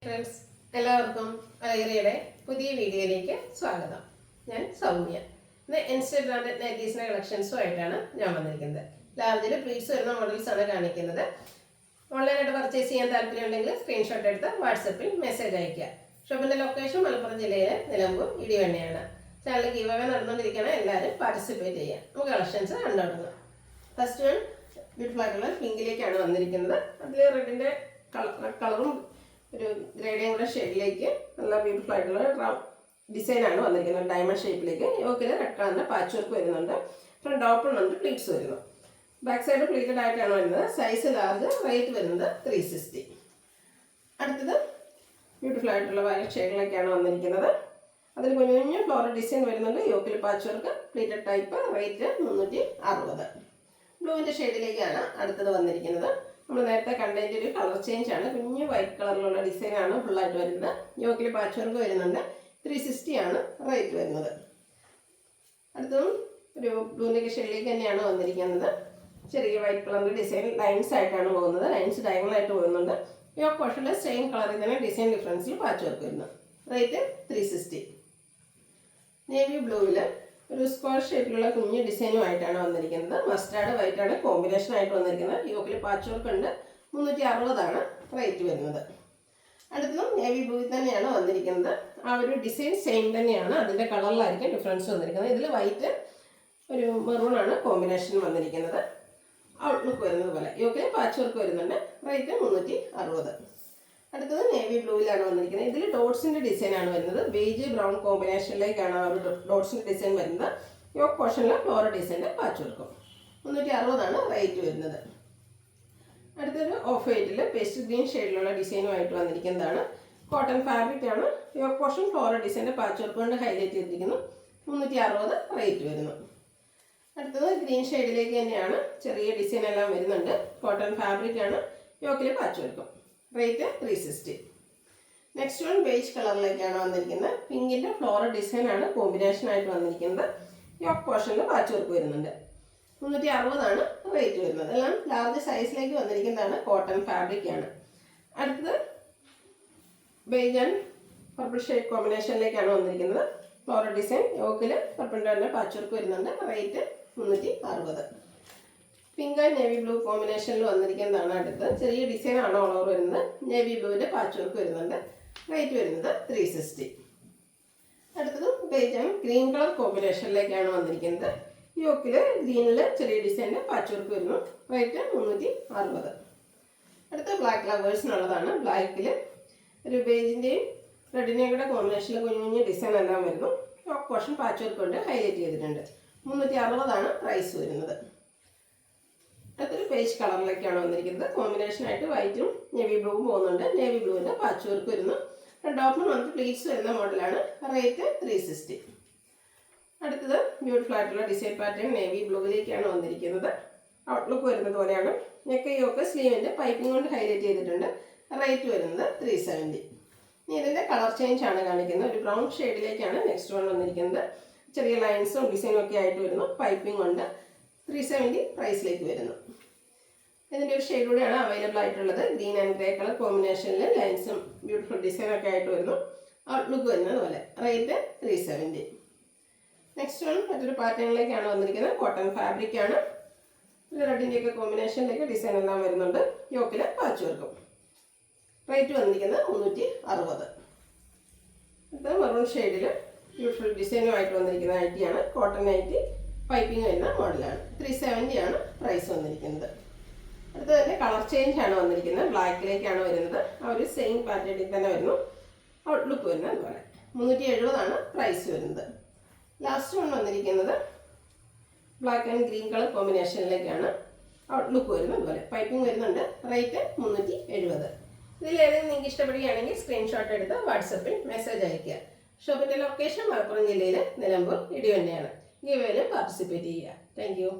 Friends, എല്ലാവർക്കും അലൈറിയുടെ പുതിയ വീഡിയോയിലേക്ക് സ്വാഗതം. ഞാൻ സൗമ്യ. ഇന്ന് ഇൻസ്റ്റ ബ്രാൻഡഡ് നൈറ്റീസിൻ്റെ കളക്ഷൻസുമായിട്ടാണ് ഞാൻ വന്നിരിക്കുന്നത്. ലാർജിൽ പ്ലീറ്റ്സ് വരുന്ന മോഡൽസാണ് കാണിക്കുന്നത്. ഓൺലൈനായിട്ട് പർച്ചേസ് ചെയ്യാൻ താല്പര്യമുണ്ടെങ്കിൽ സ്ക്രീൻഷോട്ട് എടുത്ത് വാട്സപ്പിൽ മെസ്സേജ് അയയ്ക്കുക. ഷോപ്പിൻ്റെ ലൊക്കേഷൻ മലപ്പുറം ജില്ലയിലെ നിലമ്പൂർ ഇടിവണ്ണയാണ്. ചാനൽ ഗീവ് അവേ നടന്നുകൊണ്ടിരിക്കണം, എല്ലാവരും പാർട്ടിസിപ്പേറ്റ് ചെയ്യാം. നമുക്ക് കളക്ഷൻസ് കണ്ടുകൊടുക്കാം. ഫസ്റ്റ് വൺ ബ്യൂട്ടിഫുൾ ആയിട്ടുള്ള പിങ്കിലേക്കാണ് വന്നിരിക്കുന്നത്. അതിൽ റെഡിൻ്റെ കളറും ഒരു ഗ്രേഡിയും കൂടെ ഷെയ്ഡിലേക്ക് നല്ല ബ്യൂട്ടിഫുൾ ആയിട്ടുള്ള ഡിസൈനാണ് വന്നിരിക്കുന്നത്. ഡയമണ്ട് ഷേപ്പിലേക്ക് യോക്കിൽ റെഡ് കളറിൻ്റെ പാച്ച് വർക്ക് വരുന്നുണ്ട്. ഫ്രണ്ട് ഓപ്പൺ ഉണ്ട്, പ്ലീറ്റ്സ് വരുന്നു. ബാക്ക് സൈഡ് പ്ലീറ്റഡ് ആയിട്ടാണ് വരുന്നത്. സൈസ് ലാർജ്, റേറ്റ് വരുന്നത് 360. അടുത്തത് ബ്യൂട്ടിഫുൾ ആയിട്ടുള്ള വയലറ്റ് ഷെയ്ഡിലേക്കാണ് വന്നിരിക്കുന്നത്. അതിൽ കുഞ്ഞു കുഞ്ഞു ഫ്ലോറൽ ഡിസൈൻ വരുന്നുണ്ട്. യോക്കിൽ patch work, pleated type, rate 360. ബ്ലൂവിൻ്റെ ഷെയ്ഡിലേക്കാണ് അടുത്തത് വന്നിരിക്കുന്നത്. നമ്മൾ നേരത്തെ കണ്ടതിൻ്റെ ഒരു കളർ ചേഞ്ച് ആണ്. കുഞ്ഞു വൈറ്റ് കളറിലുള്ള ഡിസൈനാണ് ഫുള്ളായിട്ട് വരുന്നത്. യോക്കിൽ പാച്ച് വർക്ക് വരുന്നുണ്ട്. 360 ആണ് റേറ്റ് വരുന്നത്. അടുത്തതും ഒരു ബ്ലൂവിൻ്റെ ഷെയ്ഡിലേക്ക് തന്നെയാണ് വന്നിരിക്കുന്നത്. ചെറിയ വൈറ്റ് കളറിൻ്റെ ഡിസൈൻ ലൈൻസ് ആയിട്ടാണ് പോകുന്നത്. ലൈൻസ് ഡയഗണലായിട്ട് പോകുന്നുണ്ട്. യോക്ക് പോർഷനിൽ സെയിം കളറിൽ തന്നെ ഡിസൈൻ ഡിഫറൻസിൽ പാച്ച് വർക്ക് വരുന്നു. റേറ്റ് 360. നേവി ബ്ലൂവിൽ ഒരു സ്ക്വയർ ഷേപ്പിലുള്ള കുഞ്ഞു ഡിസൈനുമായിട്ടാണ് വന്നിരിക്കുന്നത്. മസ്റ്റാർഡ് വൈറ്റ് ആണ് കോമ്പിനേഷൻ ആയിട്ട് വന്നിരിക്കുന്നത്. യോക്കിൽ പാച്ച് വർക്ക് ഉണ്ട്. 360 റേറ്റ് വരുന്നത്. അടുത്തതും നേവി ബ്ലൂ തന്നെയാണ് വന്നിരിക്കുന്നത്. ആ ഒരു ഡിസൈൻ സെയിം തന്നെയാണ്, അതിൻ്റെ കളറിലായിരിക്കും ഡിഫറൻസ് വന്നിരിക്കുന്നത്. ഇതിൽ വൈറ്റ് ഒരു മെറൂൺ ആണ് കോമ്പിനേഷൻ വന്നിരിക്കുന്നത്. ഔട്ട്ലുക്ക് വരുന്നത് പോലെ യോക്കിൽ പാച്ച് വർക്ക് വരുന്നുണ്ട്. റേറ്റ് 360. അടുത്തത് നേവി ബ്ലൂവിലാണ് വന്നിരിക്കുന്നത്. ഇതിൽ ഡോട്ട്സിൻ്റെ ഡിസൈനാണ് വരുന്നത്. ബേജ് ബ്രൗൺ കോമ്പിനേഷനിലേക്കാണ് ആ ഒരു ഡോട്ട്സിൻ്റെ ഡിസൈൻ വരുന്നത്. യോക്ക് പോർഷനിൽ ഫ്ലോറൽ ഡിസൈൻ്റെ പാച്ച് വർക്കും. 360 റേറ്റ് വരുന്നത്. അടുത്തൊരു ഓഫ് വൈറ്റിൽ പേസ്റ്റ് ഗ്രീൻ ഷെയ്ഡിലുള്ള ഡിസൈനുമായിട്ട് വന്നിരിക്കുന്നതാണ്. കോട്ടൺ ഫാബ്രിക് ആണ്. യോക്ക് പോർഷൻ ഫ്ലോറൽ ഡിസൈൻ്റെ പാച്ച് വർക്ക് കൊണ്ട് ഹൈലൈറ്റ് ചെയ്തിരിക്കുന്നു. 360 റേറ്റ് വരുന്നു. അടുത്തത് ഗ്രീൻ ഷെയ്ഡിലേക്ക് തന്നെയാണ്. ചെറിയ ഡിസൈൻ എല്ലാം വരുന്നുണ്ട്. കോട്ടൺ ഫാബ്രിക് ആണ്. യോക്കിൽ പാച്ച് വർക്കും. റേറ്റ് 360. നെക്സ്റ്റ് വൺ ബേജ് കളറിലേക്കാണ് വന്നിരിക്കുന്നത്. പിങ്കിൻ്റെ ഫ്ലോറൽ ഡിസൈനാണ് കോമ്പിനേഷനായിട്ട് വന്നിരിക്കുന്നത്. യോക്ക് പോർഷനിൽ പാച്ച് വർക്ക് വരുന്നുണ്ട്. 360 റേറ്റ് വരുന്നത്. എല്ലാം ലാർജ് സൈസിലേക്ക് വന്നിരിക്കുന്നതാണ്. കോട്ടൺ ഫാബ്രിക് ആണ്. അടുത്തത് ബേജ് ആൻഡ് പർപ്പിൾ ഷെയ്ഡ് കോമ്പിനേഷനിലേക്കാണ് വന്നിരിക്കുന്നത്. ഫ്ലോറൽ ഡിസൈൻ യോക്കിൽ പർപ്പിളിൻ്റെ പാച്ച് വർക്ക് വരുന്നുണ്ട്. Rate 360. Pink and navy blue കോമ്പിനേഷനിൽ വന്നിരിക്കുന്നതാണ്. അടുത്ത് ചെറിയ ഡിസൈനാണ് ഓൾ ഓവർ വരുന്നത്. നേവി ബ്ലൂവിൻ്റെ പാച്ച് വർക്ക് വരുന്നുണ്ട്. റേറ്റ് വരുന്നത് 360. അടുത്തത് ബേജ് ആൻഡ് ഗ്രീൻ കളർ കോമ്പിനേഷനിലേക്കാണ് വന്നിരിക്കുന്നത്. യോക്കിൽ ഗ്രീനിൽ ചെറിയ ഡിസൈനിൻ്റെ പാച്ച് വർക്ക് വരുന്നു. റേറ്റ് 360. അടുത്ത ബ്ലാക്ക് ലവേഴ്സിനുള്ളതാണ്. ബ്ലാക്കിൽ ഒരു ബേജിൻ്റെയും റെഡിൻ്റെയും കൂടെ കോമ്പിനേഷനിൽ കുഞ്ഞു കുഞ്ഞു ഡിസൈൻ എല്ലാം വരുന്നു. യോക്ക് പോർഷൻ പാച്ച് വർക്ക് കൊണ്ട് ഹൈലൈറ്റ് ചെയ്തിട്ടുണ്ട്. 360 പ്രൈസ് വരുന്നത്. അടുത്തൊരു പേജ് കളറിലേക്കാണ് വന്നിരിക്കുന്നത്. കോമ്പിനേഷനായിട്ട് വൈറ്റും നേവി ബ്ലൂവും പോകുന്നുണ്ട്. നേവി ബ്ലൂവിൻ്റെ പാച്ച് വർക്ക് വരുന്നു. രണ്ട് ഓപ്പൺ വന്നിട്ട് പ്ലീറ്റ്സ് വരുന്ന മോഡലാണ്. റേറ്റ് 360. അടുത്തത് ബ്യൂട്ടിഫുൾ ആയിട്ടുള്ള ഡിസൈൻ പാറ്റേൺ നേവി ബ്ലൂവിലേക്കാണ് വന്നിരിക്കുന്നത്. ഔട്ട്ലുക്ക് വരുന്നത് പോലെയാണ്. നെക്ക് യോക്ക് സ്ലീവിൻ്റെ പൈപ്പിംഗ് കൊണ്ട് ഹൈലൈറ്റ് ചെയ്തിട്ടുണ്ട്. റേറ്റ് വരുന്നത് 370. ഇനി ഇതിൻ്റെ കളർ ചേഞ്ച് ആണ് കാണിക്കുന്നത്. ഒരു ബ്രൗൺ ഷെയ്ഡിലേക്കാണ് നെക്സ്റ്റ് വൺ വന്നിരിക്കുന്നത്. ചെറിയ ലൈൻസും ഡിസൈനും ഒക്കെ ആയിട്ട് വരുന്നു. പൈപ്പിംഗ് കൊണ്ട് 370 പ്രൈസിലേക്ക് വരുന്നു. ഇതിൻ്റെ ഒരു ഷെയ്ഡ് കൂടെയാണ് അവൈലബിൾ ആയിട്ടുള്ളത്. ഗ്രീൻ ആൻഡ് ഗ്രേ കളർ കോമ്പിനേഷനിൽ ലൈൻസും ബ്യൂട്ടിഫുൾ ഡിസൈനൊക്കെ ആയിട്ട് വരുന്നു. ഔട്ട്ലുക്ക് വരുന്നത് പോലെ. റേറ്റ് 370. നെക്സ്റ്റ് വൺ മറ്റൊരു പാറ്റേണിലേക്കാണ് വന്നിരിക്കുന്നത്. കോട്ടൺ ഫാബ്രിക് ആണ്. ഒരു റെഡിൻ്റെയൊക്കെ കോമ്പിനേഷനിലേക്ക് ഡിസൈൻ എല്ലാം വരുന്നുണ്ട്. യോക്കിൽ പാച്ച് വർക്കും. റേറ്റ് വന്നിരിക്കുന്നത് 360. ഇത് മെറൂൺ ഷെയ്ഡിൽ ബ്യൂട്ടിഫുൾ ഡിസൈനുമായിട്ട് വന്നിരിക്കുന്ന നൈറ്റിയാണ്. കോട്ടൺ നൈറ്റി പൈപ്പിംഗ് വരുന്ന മോഡലാണ്. 370 പ്രൈസ് വന്നിരിക്കുന്നത്. അടുത്ത തന്നെ കളർ ചേഞ്ച് ആണ് വന്നിരിക്കുന്നത്. ബ്ലാക്കിലേക്കാണ് വരുന്നത്. ആ ഒരു സെയിം പാറ്റേണിൽ തന്നെ വരുന്നു. ഔട്ട്ലുക്ക് വരുന്നത് അതുപോലെ. 370 പ്രൈസ് വരുന്നത്. ലാസ്റ്റ് വൺ വന്നിരിക്കുന്നത് ബ്ലാക്ക് ആൻഡ് ഗ്രീൻ കളർ കോമ്പിനേഷനിലേക്കാണ്. ഔട്ട്ലുക്ക് വരുന്നത് അതുപോലെ. പൈപ്പിംഗ് വരുന്നുണ്ട്. റേറ്റ് 370. ഇതിലേതെങ്കിലും നിങ്ങൾക്ക് ഇഷ്ടപ്പെടുകയാണെങ്കിൽ സ്ക്രീൻഷോട്ട് എടുത്ത് വാട്സപ്പിൽ മെസ്സേജ് അയയ്ക്കുക. ഷോപ്പിൻ്റെ ലൊക്കേഷൻ മലപ്പുറം ജില്ലയിലെ നിലമ്പൂർ ഇടിവണ്ണയാണ്. ഗീവേയിലും പാർട്ടിസിപ്പേറ്റ് ചെയ്യുക. Thank you.